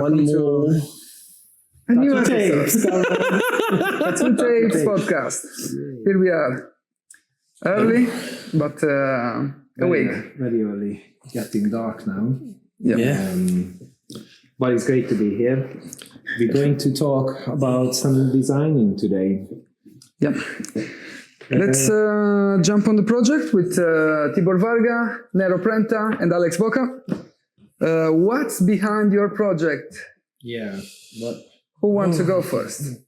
Welcome to a new episode. Two Takes podcast. Here we are. Early, but awake. Very early. Getting dark now. Yeah. But it's great to be here. We're going to talk about some designing today. Yep. Let's jump on the project with Tibor Varga, Nero and Alex Boca. What's behind your project? Yeah. Who wants to go first?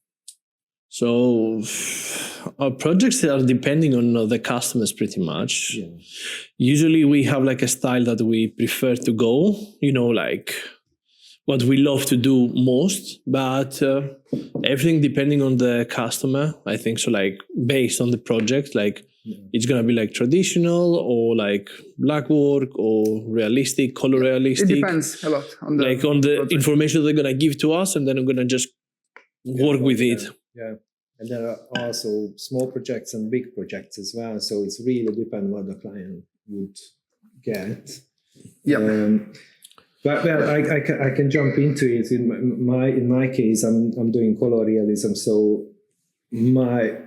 So our projects are depending on the customers pretty much. Yeah. Usually we have like a style that we prefer to go, like what we love to do most, but everything depending on the customer, I think. So like based on the project, it's going to be like traditional or like black work or realistic, color realistic. It depends a lot on the project. Information they're going to give to us, and then I'm going to just work with it. Yeah. And there are also small projects and big projects as well. So it's really depends what the client would get. Yeah. But I can jump into it. In my case, I'm doing color realism. So my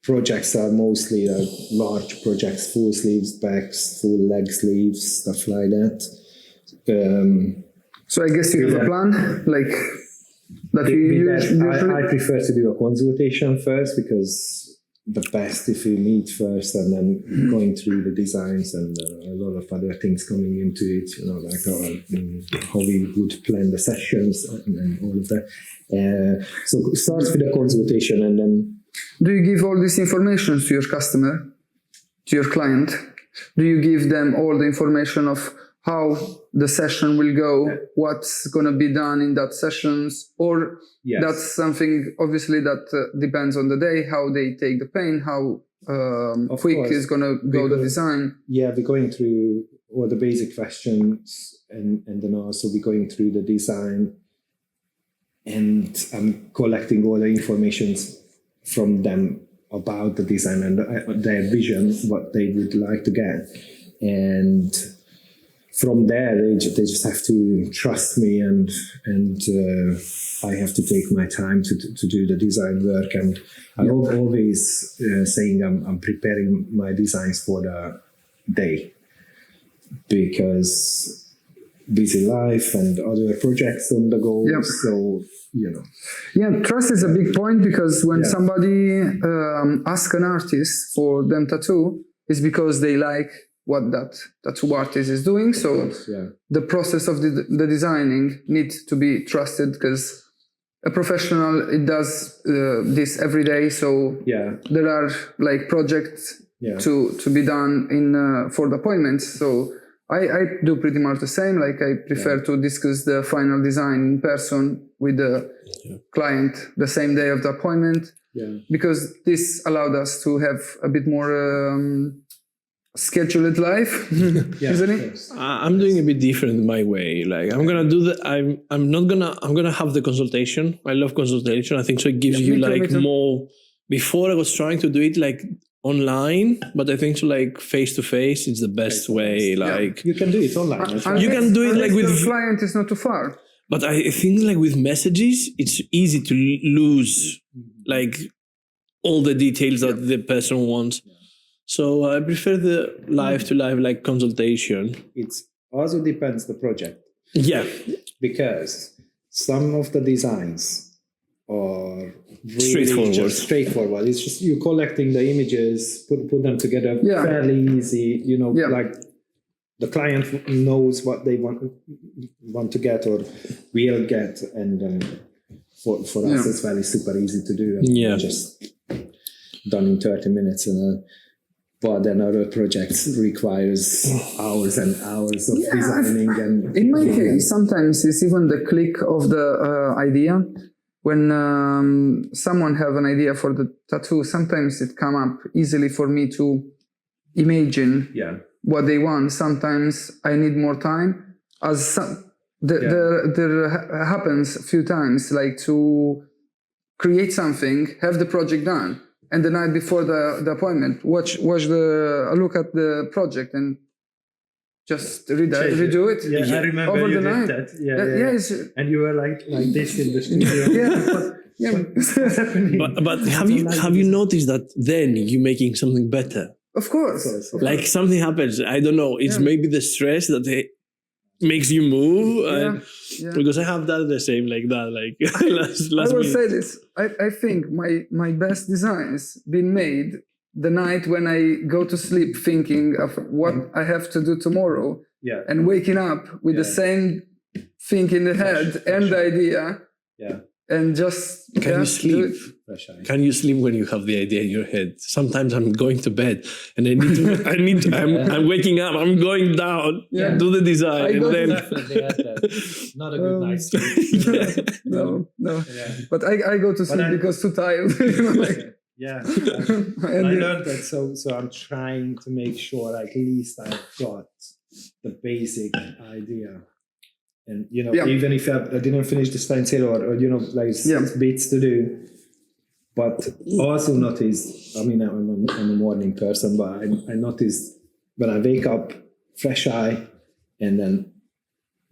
projects are mostly large projects, full sleeves, backs, full leg sleeves, stuff like that. So I guess you have a plan, like that you usually. I prefer to do a consultation first, because the best if you meet first and then going through the designs and a lot of other things coming into it, like how we would plan the sessions and all of that. So it starts with a consultation, and then. Do you give all this information to your customer, to your client? Do you give them all the information of how the session will go, what's going to be done in that sessions? Or Yes. That's something obviously that depends on the day, how they take the paint, how quick is going to go the design? Yeah, we're going through all the basic questions, and then also we're going through the design, and I'm collecting all the information from them about the design and their vision, what they would like to get. And from there, they just have to trust me, and I have to take my time to do the design work. And I'm always saying I'm preparing my designs for the day, because busy life and other projects on the go. Yep. So, Yeah, trust is a big point, because when somebody asks an artist for them tattoo, it's because they like what that tattoo artist is doing. So the process of the designing needs to be trusted, because a professional, it does this every day. So there are like projects to be done in for the appointments. So I do pretty much the same. Like I prefer to discuss the final design in person with the client the same day of the appointment, because this allowed us to have a bit more scheduled life, isn't it? I'm doing a bit different my way. Like I'm gonna do that. I'm gonna have the consultation. I love consultation. I think so. It gives you like more. Before I was trying to do it like online, but I think so like face to face is the best way. Like you can do it online. You can do it like with the client is not too far. But I think like with messages, it's easy to lose like all the details that the person wants. So I prefer the live to live like consultation. It also depends the project. Yeah. Because some of the designs are really straightforward. It's just you collecting the images, put them together fairly easy, like the client knows what they want to get or will get, and for us it's very super easy to do. Just done in 30 minutes. But then other projects requires hours and hours of designing. And in my case, sometimes it's even the click of the idea. When someone have an idea for the tattoo, sometimes it come up easily for me to imagine what they want. Sometimes I need more time. There happens a few times, like to create something, have the project done, and the night before the appointment, look at the project and just redo it. Yeah, I remember over you the did night. that. Yeah. It's, And you were like this in the studio. yeah. What's happening? But have you noticed that then you're making something better? Of course. Like something happens. I don't know. It's maybe the stress that makes you move. Because I have that the same like that. Like last I will week. say this. I think my best designs been made the night when I go to sleep thinking of what I have to do tomorrow. Yeah. And waking up with the same thing in the head and the idea. Yeah. And just Can you sleep? Can you sleep when you have the idea in your head? Sometimes I'm going to bed and I'm waking up, I'm going down, do the design, and then not a good night's sleep. No. Yeah. But I go to sleep because too tired. Yeah, I learned that. So I'm trying to make sure at least I've got the basic idea. And, even if I didn't finish the stencil or like 6 bits to do, but also noticed, I'm a morning person, but I noticed when I wake up, fresh eye, and then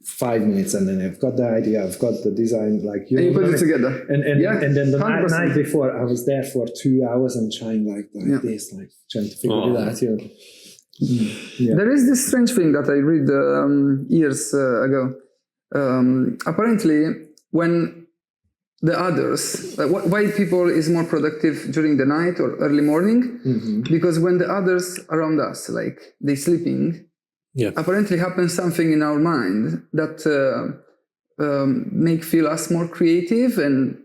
5 minutes, and then I've got the idea, I've got the design, like and you put it together. And then the night before, I was there for 2 hours and trying like this, like trying to figure it out. There is this strange thing that I read years ago. Apparently, when the others, why people is more productive during the night or early morning, because when the others around us, like they sleeping, apparently happens something in our mind that make feel us more creative and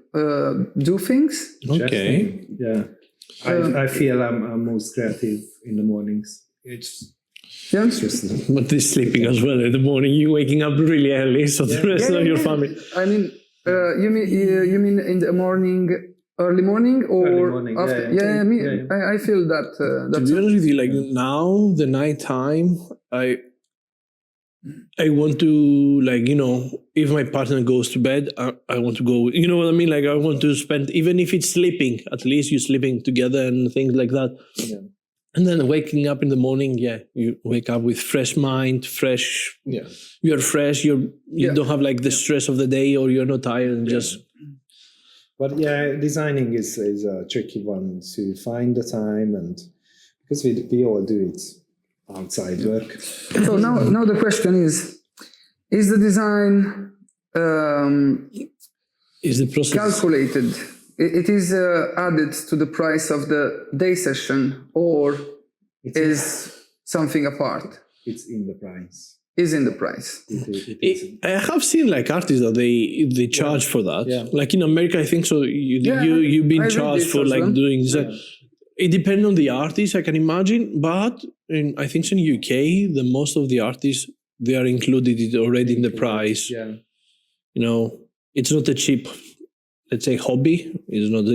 do things. Okay. Yeah. I feel I'm most creative in the mornings. It's but this sleeping as well in the morning, you waking up really early, so the rest of your family. I mean, you mean in the morning, early morning, or early morning, after? I feel that. To be honest with you, like now, the night time, I want to, like, if my partner goes to bed, I want to go, you know what I mean? Like, I want to spend, even if it's sleeping, at least you're sleeping together and things like that. Yeah. And then waking up in the morning, you wake up with fresh mind, fresh. Yeah, you're fresh. You don't have like the stress of the day, or you're not tired and just. But designing is a tricky one to find the time, and because we all do it outside work. So now the question is the design is the process calculated? It is added to the price of the day session, or is something apart? It's in the price. Is in the price. I have seen like artists that they charge for that. Yeah. Like in America, I think so. You've been charged for like doing that. It depends on the artist, I can imagine. But I think in UK, the most of the artists they are included already in the price. Yeah. It's not a cheap. Let's say hobby is not,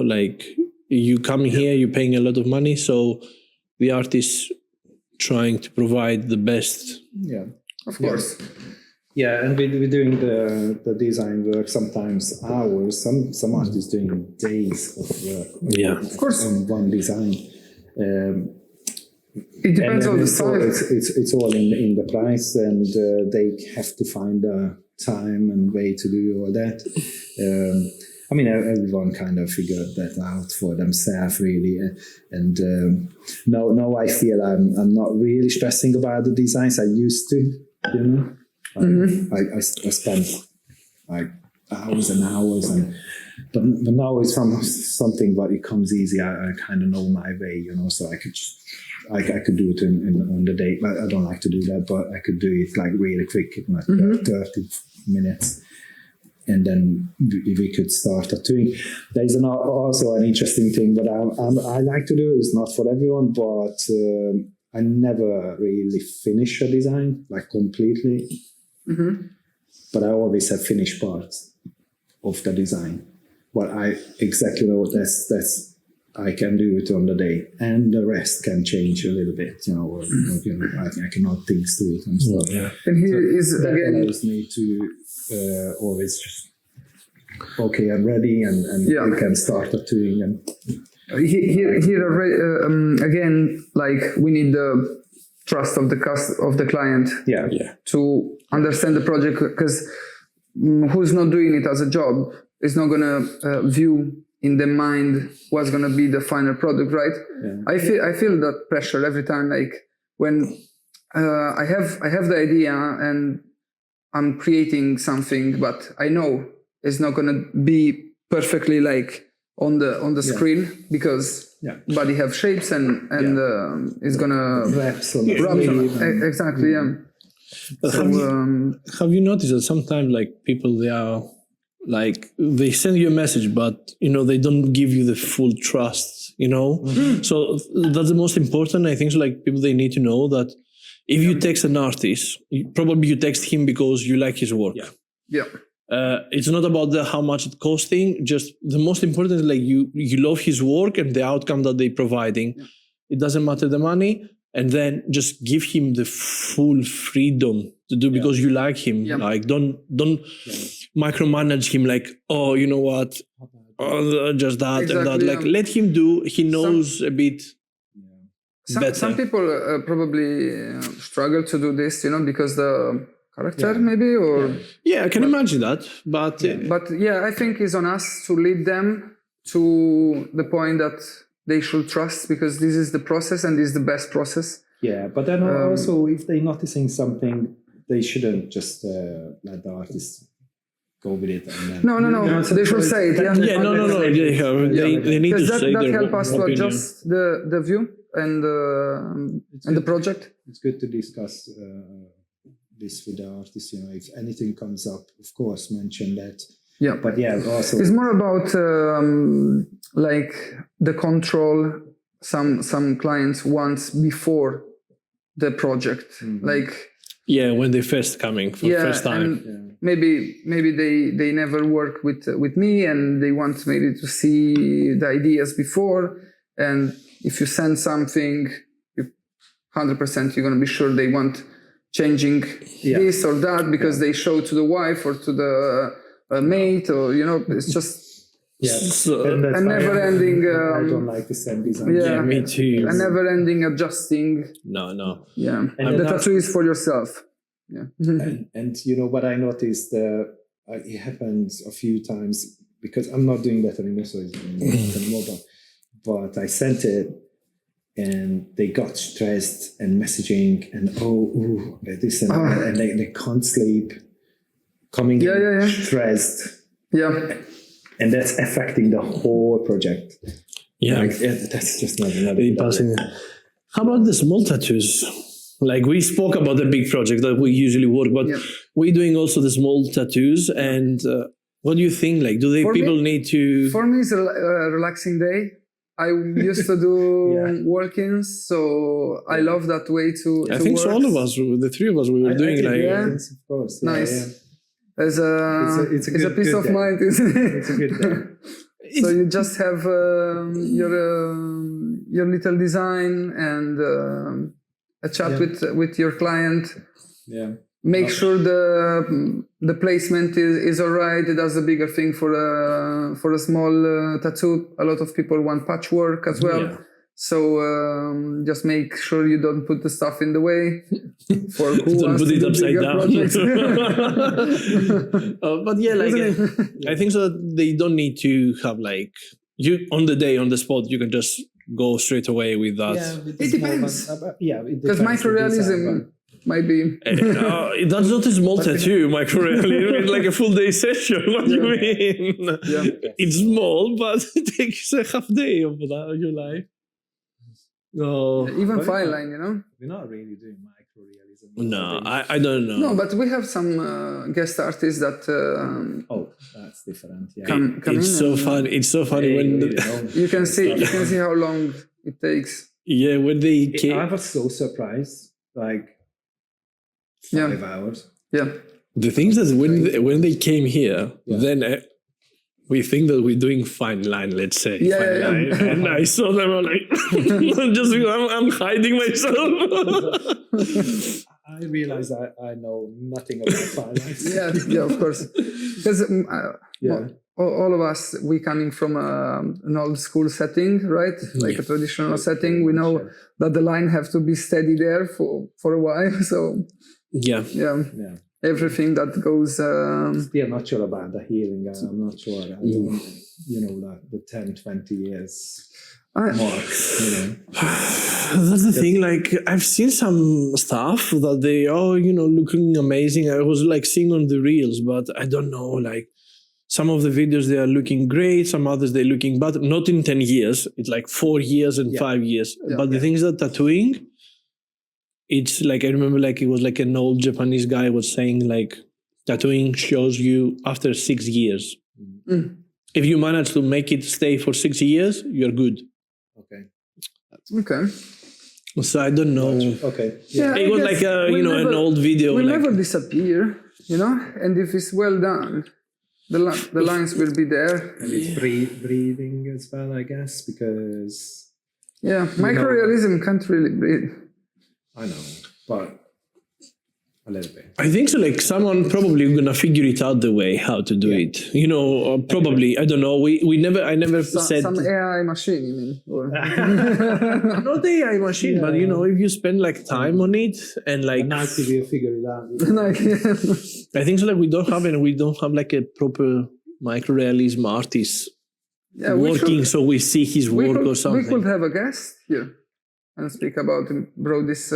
like you come here, you're paying a lot of money. So the artist trying to provide the best. Yeah, of course. Yeah, and we're doing the design work sometimes hours. Some artists doing days of work. Yeah, of course. On one design. It depends on the size. It's all in the price, and they have to find a time and way to do all that. Everyone kind of figured that out for themselves, really. And now I feel I'm not really stressing about the designs I used to, I spent like hours and hours, but now it's something, but it comes easy. I kind of know my way, so I could just. I could do it on the day. I don't like to do that, but I could do it like really quick, like 30 minutes. And then we could start tattooing. There's also an interesting thing that I like to do. It's not for everyone, but I never really finish a design, like completely. But I always have finished parts of the design. But I exactly know that's I can do it on the day, and the rest can change a little bit, or I can add things to it and stuff. Yeah. And here is again, allows me to always just okay, I'm ready, and we can start tattooing. And here again, like we need the trust of the client. Yeah. To understand the project, because who's not doing it as a job is not gonna view in the mind what's gonna be the final product, right? Yeah. I feel that pressure every time, like when I have the idea and I'm creating something, but I know it's not gonna be perfectly like on the screen, because body have shapes and it's gonna Wraps on exactly. Have you noticed that sometimes like people, they are like, they send you a message, but they don't give you the full trust, So that's the most important, I think. So like people, they need to know that if you text an artist, probably you text him because you like his work. It's not about how much it costing. Just the most important is like you love his work and the outcome that they're providing. It doesn't matter the money, and then just give him the full freedom to do because you like him. Like don't micromanage him. Like, oh, you know what? Oh, just that and that. Like let him do. He knows a bit. Some people probably struggle to do this, because the character maybe, or I can imagine that, but I think it's on us to lead them to the point that they should trust, because this is the process and this is the best process. But then also if they're noticing something, they shouldn't just let the artist go with it. And then, no. They should say it. They need to say that their help us to opinion. adjust the view and the project. It's good to discuss this with the artist. If anything comes up, of course, mention that. But also it's more about like the control some clients want before the project, like when they first coming for first time. Maybe they never work with me, and they want maybe to see the ideas before. And if you send something, 100% you're gonna be sure they want changing this or that, because they show to the wife or to the mate, or it's just a never-ending. I don't like to send design. Me too. A never-ending adjusting. No. And the tattoo is for yourself. And what I noticed, it happens a few times, because I'm not doing that anymore, so it's mobile. But I sent it, and they got stressed and messaging, and this and that, and they can't sleep, coming in stressed. And that's affecting the whole project. That's just not another. How about the small tattoos? Like we spoke about the big project that we usually work, but we're doing also the small tattoos. And what do you think? Like, do people need to? For me, it's a relaxing day. I used to do walk-ins, so I love that way to. I think work. So all of us, the three of us, we were doing like. Of course. Nice. It's a peace of mind, isn't it? It's a good day. So you just have your little design and a chat with your client. Make sure the placement is all right. That's a bigger thing for a small tattoo. A lot of people want patchwork as well. So just make sure you don't put the stuff in the way. For who don't put it upside down. But I think so that they don't need to have like you on the spot. You can just go straight away with that. It depends. Because Because microrealism might be. That's not a small tattoo, microrealism. Like a full day session. What do you mean? It's small, but it takes a half day of your life. Even fine line, We're not really doing microrealism. No, I don't know. No, but we have some guest artists that. That's different. Come it's so fun. It's so funny when you can see how long it takes. Yeah, when they came. I was so surprised. Like 5 hours. The things that when they came here, then we think that we're doing fine line, let's say. Fine line. And I saw them, I'm like, I'm hiding myself. I realized I know nothing about fine lines. Yeah, of course. Because all of us, we coming from an old school setting, right? Like a traditional setting. We know that the line have to be steady there for a while. So Yeah. Everything that goes. Still not sure about the healing. I'm not sure. I don't, the 10, 20 years mark. That's the thing. Like I've seen some stuff that they looking amazing. I was like seeing on the reels, but I don't know. Like some of the videos they are looking great. Some others they're looking bad. Not in 10 years. It's like 4 years and 5 years. But the thing is that tattooing. It's like, I remember like it was like an old Japanese guy was saying like tattooing shows you after 6 years. If you manage to make it stay for 6 years, you're good. Okay. So I don't know. Okay. Yeah, it was like an old video. Will like, never disappear, and if it's well done, the lines will be there. And it's breathing as well, I guess, because microrealism can't really breathe. I know, but a little bit. I think so. Like someone probably gonna figure it out the way how to do it. Probably. I don't know. I never said some AI machine. You mean? Or not AI machine, but if you spend like time on it and like now we'll figure it out. I think so. Like we don't have like a proper microrealism artist working, so we see his work or something. We could have a guest here and speak about this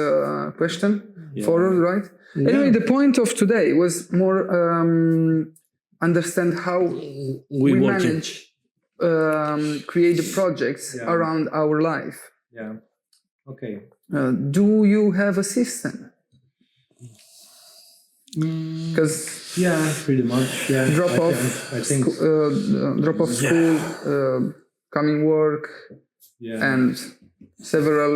question forward, right? Yeah. Anyway, the point of today was more understand how we manage create the projects around our life. Yeah. Okay. Do you have a system? Because pretty much. Yeah. Drop off school, coming work, and several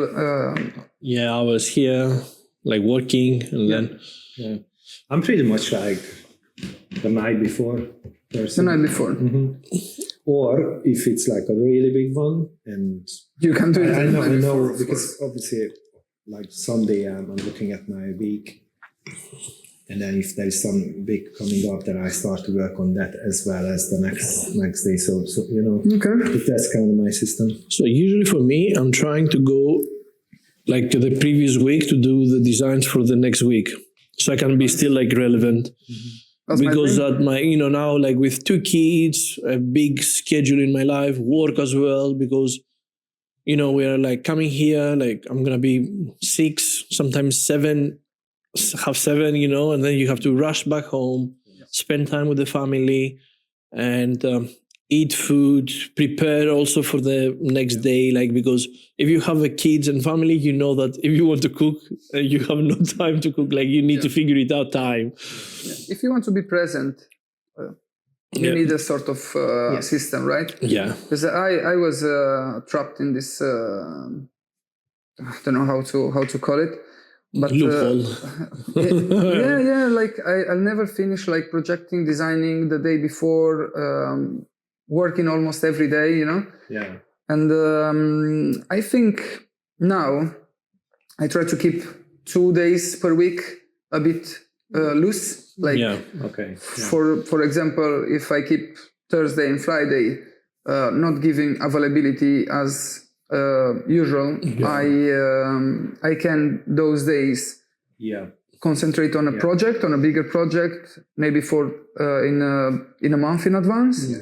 hours here, like working, and then I'm pretty much like the night before person. The night before. Or if it's like a really big one, and you can do it. I know because obviously, like Sunday, I'm looking at my week, and then if there's some big coming up, then I start to work on that as well as the next day. So that's kind of my system. So usually for me, I'm trying to go like the previous week to do the designs for the next week, so I can be still like relevant. Because that now like with 2 kids, a big schedule in my life, work as well, because we are like coming here, like I'm gonna be 6, sometimes 7, half 7, and then you have to rush back home, spend time with the family, and eat food, prepare also for the next day, like because if you have a kids and family, you know that if you want to cook, you have no time to cook, like you need to figure it out time. If you want to be present, you need a sort of system, right? Yeah. Because I was trapped in this, I don't know how to call it, but loophole. Like I'll never finish like projecting, designing the day before, working almost every day, and I think now I try to keep 2 days per week a bit loose, like for example, if I keep Thursday and Friday not giving availability as usual, I can those days concentrate on a project, on a bigger project, maybe for in a month in advance.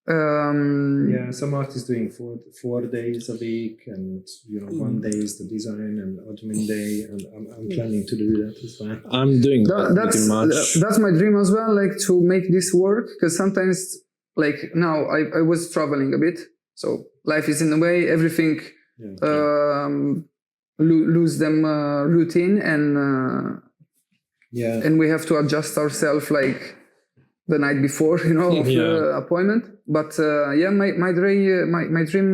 Some artists doing 4 days a week, and 1 day is the design and admin day, and I'm planning to do that as well. I'm doing that pretty much. That's my dream as well, like to make this work, because sometimes like now I was traveling a bit, so life is in the way, everything lose them routine, and we have to adjust ourselves like the night before, of the appointment. But my dream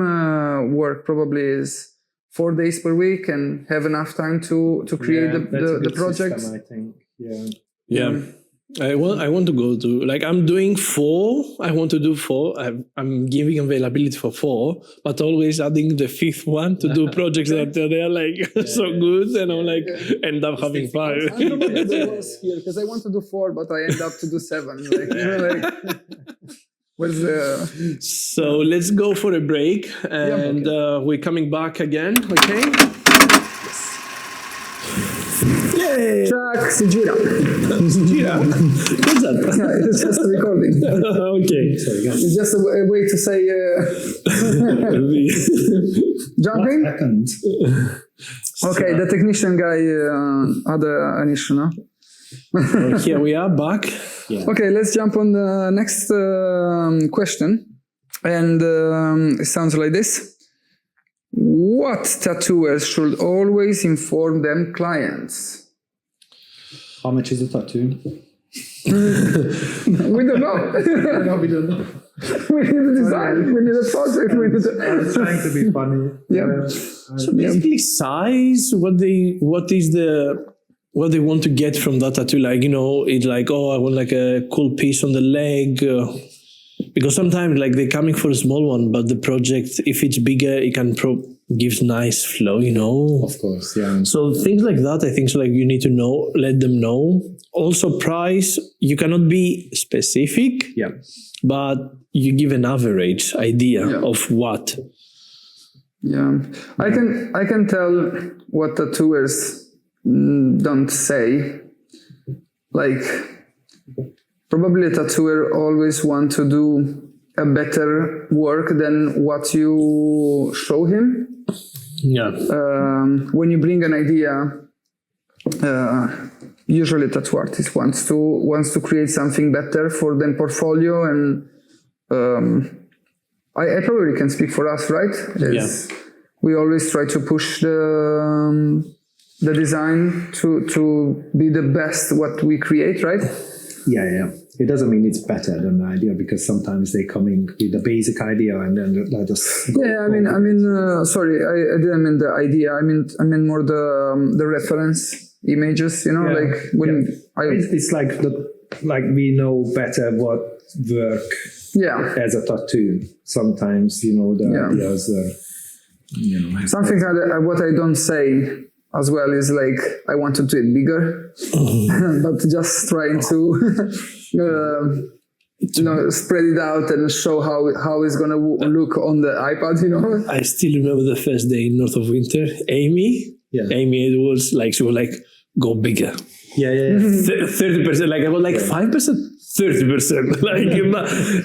work probably is 4 days per week and have enough time to create the project. System, I think. I want to go to, like, I'm doing 4. I want to do 4. I'm giving availability for 4, but always adding the 5th one to do projects that they're like so good, and I'm like end up having 5. I'm probably the worst here because I want to do 4, but I end up to do 7. Where's the... So let's go for a break, and we're coming back again. Okay. Yay! Track si gira. Gira. What's that? Yeah, it's just a recording. Okay. Sorry, guys. It's just a way to say jumping. Second. Okay, the technician guy had an issue, no? Here we are back. Yeah. Okay, let's jump on the next question. And it sounds like this. What tattooers should always inform them clients? How much is the tattoo? We don't know. No, we don't know. We need a design. We need a project. We need I was trying to be funny. Yeah. So basically, size. What they want to get from that tattoo? Like, it's like, oh, I want like a cool piece on the leg. Because sometimes like they're coming for a small one, but the project, if it's bigger, it can gives nice flow, Of course, yeah. So things like that, I think so. Like you need to know, let them know. Also, price. You cannot be specific. Yeah. But you give an average idea of what. Yeah, I can tell what tattooers don't say. Like, probably a tattooer always want to do a better work than what you show him. Yeah. When you bring an idea, usually a tattoo artist wants to create something better for their portfolio, and I probably can speak for us, right? We always try to push the design to be the best what we create, right? Yeah. It doesn't mean it's better than the idea, because sometimes they come in with the basic idea and then let us go. Yeah, I mean, sorry, I didn't mean the idea. I mean more the reference images. Like when it's like we know better what work as a tattoo. Sometimes the ideas are something that what I don't say as well is like I want to do it bigger, but just trying to spread it out and show how it's gonna look on the iPad. I still remember the first day in North of Winter. Amy Edwards, like she was like, go bigger. Yeah. 30%. Like I was like 5%, 30%. Like,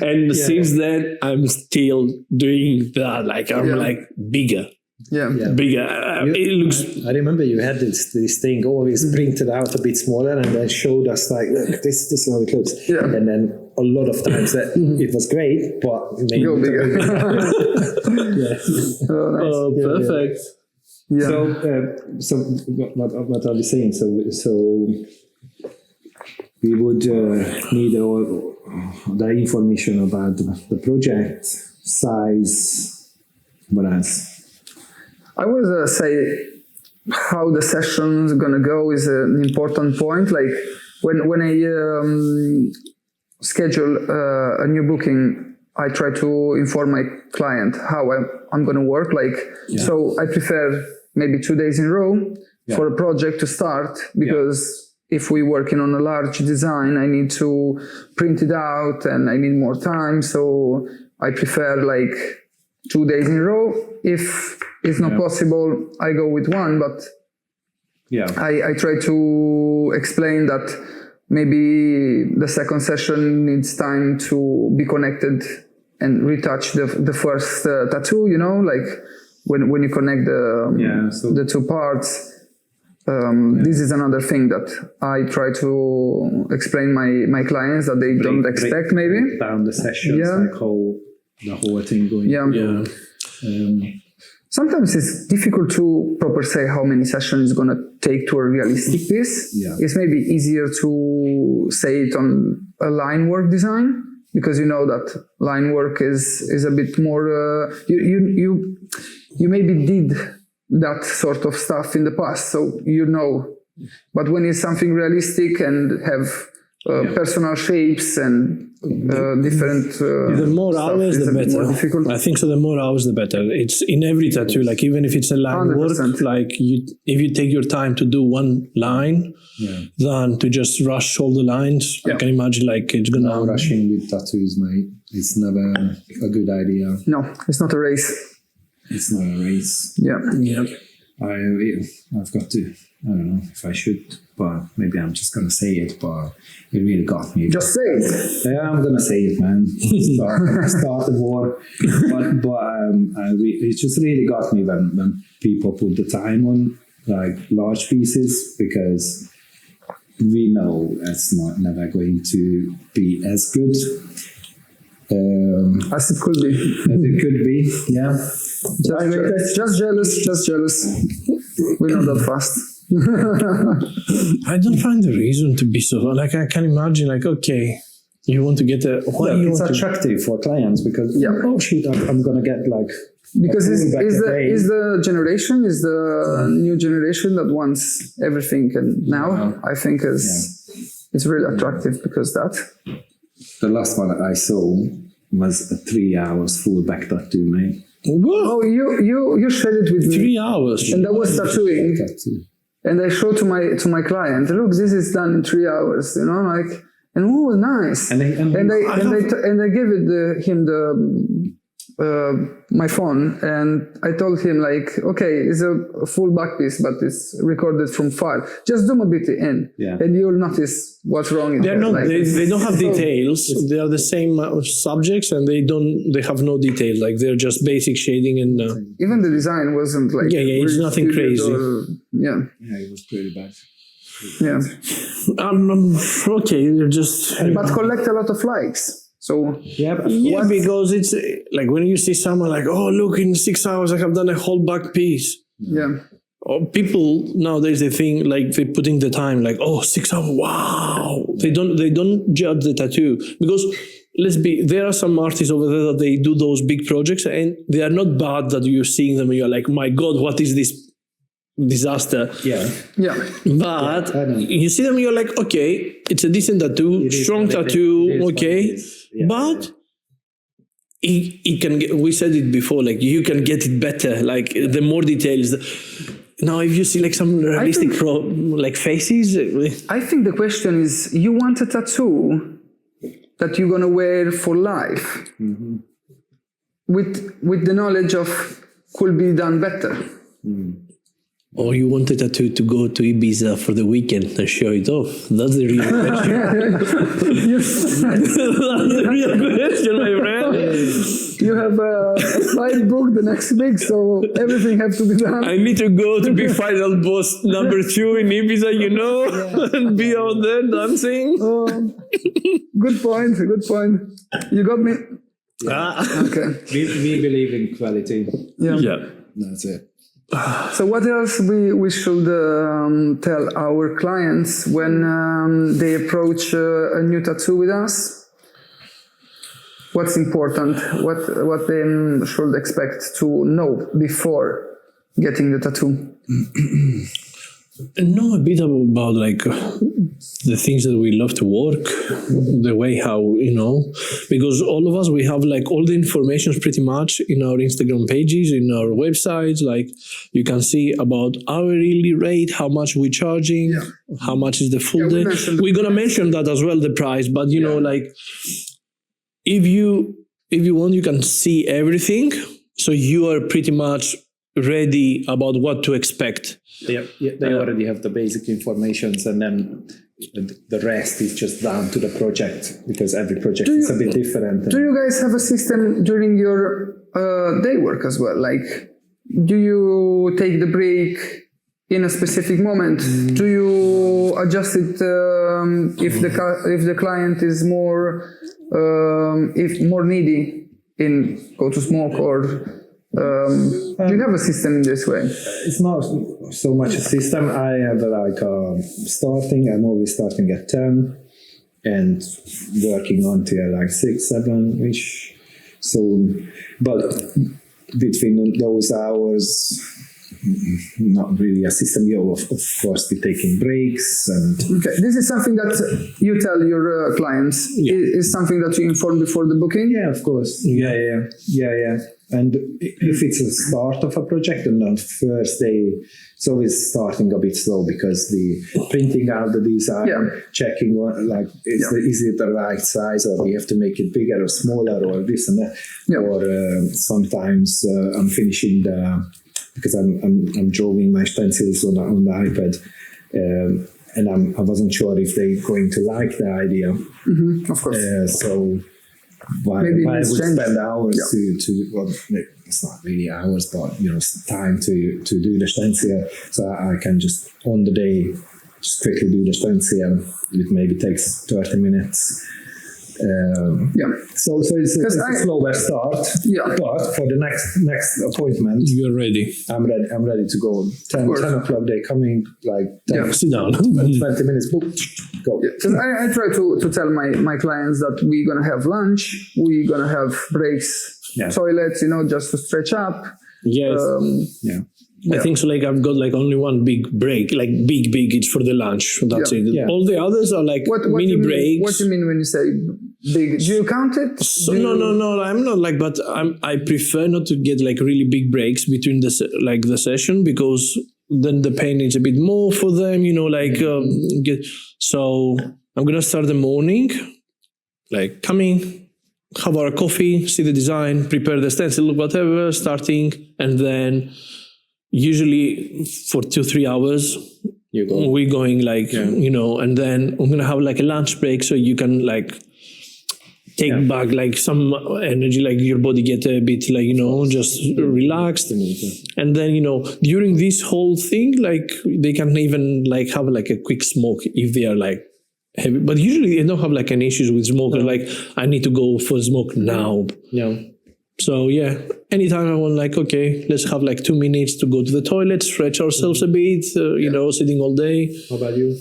and since then I'm still doing that. Like I'm like bigger. Yeah. Bigger. It looks. I remember you had this thing always printed out a bit smaller and then showed us like, look, this is how it looks. Yeah. And then a lot of times that it was great, but maybe Go bigger. Yeah. Oh, nice. Oh, perfect. Yeah. So what are we saying? So we would need all the information about the project, size, what else? I would say how the session is gonna go is an important point. Like when I schedule a new booking, I try to inform my client how I'm gonna work. So I prefer maybe 2 days in a row for a project to start, because if we're working on a large design, I need to print it out and I need more time. So I prefer like 2 days in a row. If it's not possible, I go with one, but I try to explain that maybe the second session needs time to be connected and retouch the first tattoo, like when you connect the two parts. This is another thing that I try to explain my clients that they don't expect maybe. Down the sessions, like how the whole thing going. Sometimes it's difficult to proper say how many sessions it's gonna take to a realistic piece. It's maybe easier to say it on a line work design, because that line work is a bit more. You maybe did that sort of stuff in the past, so But when it's something realistic and have personal shapes and different the more hours the better. I think so. The more hours the better. It's in every tattoo, like even if it's a line 100%. Work, like if you take your time to do one line than to just rush all the lines, I can imagine like it's gonna rushing with tattoos, mate. It's never a good idea. No, it's not a race. It's not a race. Yeah. Yeah. I've got to, I don't know if I should, but maybe I'm just going to say it, but it really got me. Just say it. Yeah, I'm going to say it, man. Start the war. But it just really got me when people put the time on like large pieces, because we know it's never going to be as good As it could be. as it could be. Yeah. Just jealous. We know that fast. I don't find the reason to be so, like, I can imagine, like, okay, you want to get a, why Yeah, you it's want to, attractive for clients because Yeah. oh shit, I'm gonna get like Because a full back a day. is the new generation that wants everything, and now I think it's really attractive because that. The last one I saw was a 3 hours full back tattoo, mate. what? Oh, you shared it with me, 3 hours. and that was tattooing. Tattoo. And I showed to my client, look, this is done in 3 hours, you know, like, and oh, nice. And I gave him my phone, and I told him like, okay, it's a full back piece, but it's recorded from file. Just zoom a bit in, and you'll notice what's wrong. They're not. Like, They don't have details. They are the same subjects, and they have no details. Like they're just basic shading and. Even the design wasn't like. Yeah, it's nothing crazy. Yeah, it was pretty bad. yeah. Okay, they're just. But collect a lot of likes. So Yeah, but Yeah, because it's like when you see someone like, oh, look, in 6 hours I have done a whole back piece. yeah, Or people nowadays they think like they put in the time like, oh, 6 hours, wow. They don't judge the tattoo because there are some artists over there that they do those big projects and they are not bad that you're seeing them and you're like, my God, what is this disaster? yeah. yeah. But I know. you see them, you're like, okay, it's a decent tattoo, strong tattoo, okay, but it can get, we said it before, like you can get it better, like the more details. Now, if you see like some realistic like faces, I think the question is, you want a tattoo that you're gonna wear for life, with the knowledge of could be done better. or you want a tattoo to go to Ibiza for the weekend and show it off. That's the real question. That's the real question, my friend. You have a flight booked the next week, so everything has to be done. I need to go to be final boss number 2 in Ibiza, and be out there dancing. Oh, good point. You got me. Okay. We believe in quality. Yeah. That's it. So what else we should tell our clients when they approach a new tattoo with us? What's important? What they should expect to know before getting the tattoo? Know a bit about like the things that we love to work, the way how, because all of us, we have like all the information pretty much in our Instagram pages, in our websites. Like you can see about hourly rate, how much we're charging, how much is the full day. We're going to mention that as well, the price, but like if you want, you can see everything. So you are pretty much ready about what to expect. They already have the basic informations, and then the rest is just down to the project, because every project is a bit different. Do you guys have a system during your day work as well? Like, do you take the break in a specific moment? Do you adjust it if the client is more needy in go to smoke or? Do you have a system in this way? It's not so much a system. I have I'm always starting at 10 and working until like 6, 7-ish. So, but between those hours, not really a system. You of course be taking breaks and. Okay, this is something that you tell your clients. Is something that you inform before the booking. Yeah, of course. Yeah. And if it's a start of a project, and on first day, it's always starting a bit slow because the printing out the design, checking like is it the right size, or we have to make it bigger or smaller, or this and that. Or sometimes I'm finishing because I'm drawing my stencils on the iPad, and I wasn't sure if they're going to like the idea. Of course. So. Why I would spend hours to well, it's not really hours, but time to do the stencil. So I can just on the day just quickly do the stencil. It maybe takes 30 minutes. So it's a slower start. But for the next appointment, you're ready. I'm ready to go. 10 o'clock. They coming like 10, sit down. 20 minutes. Boom, go. Because I try to tell my clients that we're gonna have lunch, we're gonna have breaks, toilets, just to stretch up. Yes. I think so. Like I've got like only one big break, like big. It's for the lunch. That's it. Yeah. All the others are like mini breaks. What do you mean when you say big? Do you count it? No. I'm not like, but I prefer not to get like really big breaks between the session, because then the pain is a bit more for them. So I'm gonna start the morning, like coming, have our coffee, see the design, prepare the stencil, whatever, starting, and then. Usually for 2-3 hours, we're going and then I'm gonna have like a lunch break, so you can like take back like some energy, like your body get a bit like just relaxed, and then during this whole thing, like they can even like have like a quick smoke if they are like heavy, but usually they don't have like any issues with smoke. Like I need to go for smoke now. So anytime I want, like, okay, let's have like 2 minutes to go to the toilet, stretch ourselves a bit, sitting all day. How about you?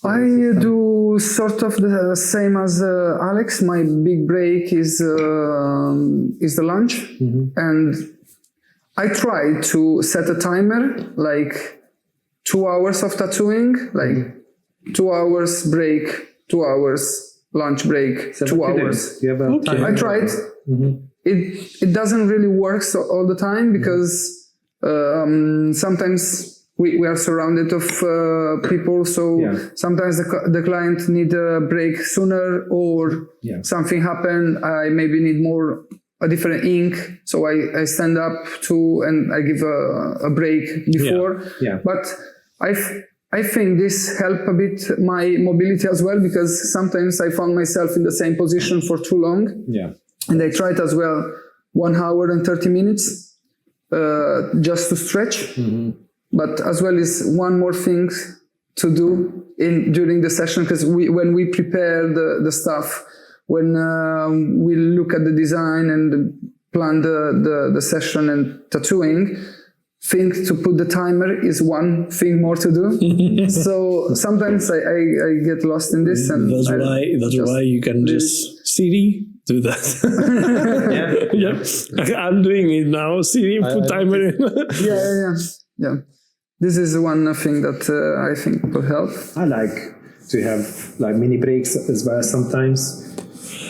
I do sort of the same as Alex. My big break is the lunch, and I try to set a timer, like 2 hours of tattooing, like 2 hours break, 2 hours lunch break, 2 hours. I tried. It doesn't really work all the time, because sometimes we are surrounded of people, so sometimes the client need a break sooner, or something happen. I maybe need a different ink, so I stand up and I give a break before. But I think this helped a bit my mobility as well, because sometimes I found myself in the same position for too long. And I tried as well 1 hour and 30 minutes just to stretch. But as well is one more thing to do during the session, because when we prepare the stuff, when we look at the design and plan the session and tattooing, think to put the timer is one thing more to do. So sometimes I get lost in this, and that's why you can just Siri do that. I'm doing it now. Siri, put timer in. Yeah. This is one thing that I think will help. I like to have like mini breaks as well sometimes,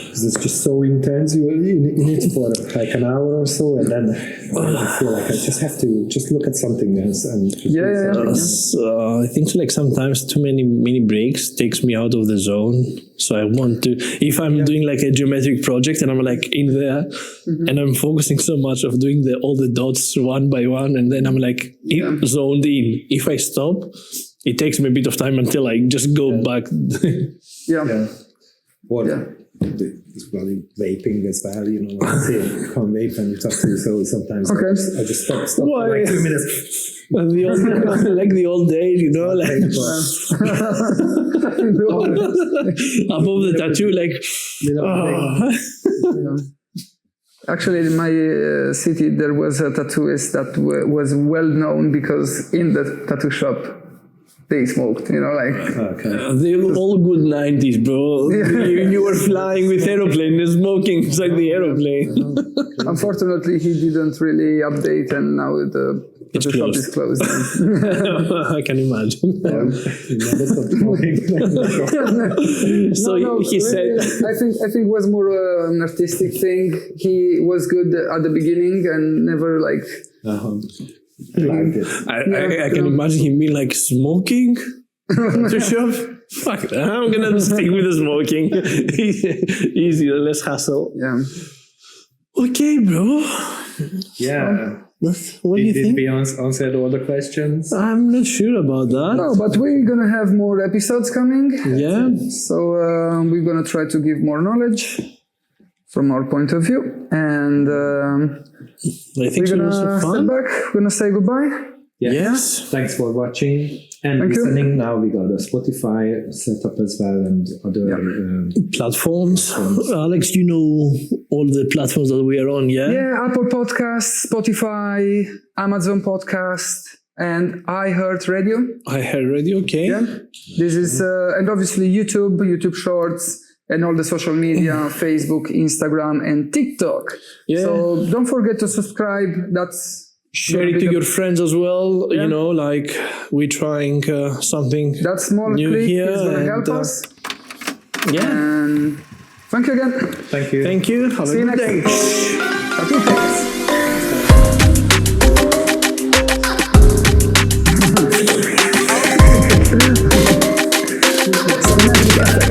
because it's just so intense. You're in it for like an hour or so, and then I feel like I just have to just look at something else and I think like sometimes too many mini breaks takes me out of the zone. So I want to, if I'm doing like a geometric project and I'm like in there and I'm focusing so much of doing all the dots one by one, and then I'm like zoned in. If I stop, it takes me a bit of time until I just go back. It's probably vaping as well, you can't vape when you talk to you, so sometimes I just stop for like 2 minutes. Like the old days, like above the tattoo, like Actually, in my city, there was a tattooist that was well known, because in the tattoo shop, they smoked, like. Okay. They were all good 90s, bro. You were flying with aeroplane and smoking inside the airplane. Unfortunately, he didn't really update, and now the shop closed. is closed. I can imagine. Never stopped smoking. So he said, I think it was more an artistic thing. He was good at the beginning and never like. Like it. I can imagine him being like, smoking? To shop? Fuck that. I'm gonna stick with the smoking. Easy, less hassle. Yeah. Okay, bro. Yeah. What do you Did think? we answered all the questions? I'm not sure about that. No, but we're gonna have more episodes coming. Yeah. So we're gonna try to give more knowledge from our point of view, and I think we're it was gonna step fun. back. We're gonna say goodbye. Yes. Thanks for watching and Thank you. listening. Now we got a Spotify set up as well and other. Platforms. Alex, you know all the platforms that we are on, yeah? Yeah, Apple Podcasts, Spotify, Amazon Podcast, and iHeartRadio. I heard radio, okay. Yeah, this is and obviously YouTube Shorts, and all the social media, Facebook, Instagram, and TikTok. Yeah. So don't forget to subscribe. That's Share it to your friends as well. Yeah. You know, like we're trying something that small new click here. is going to help and, us. Yeah. And thank you again. Thank you. Thank you. Have See a you good next day. time. Happy thanks.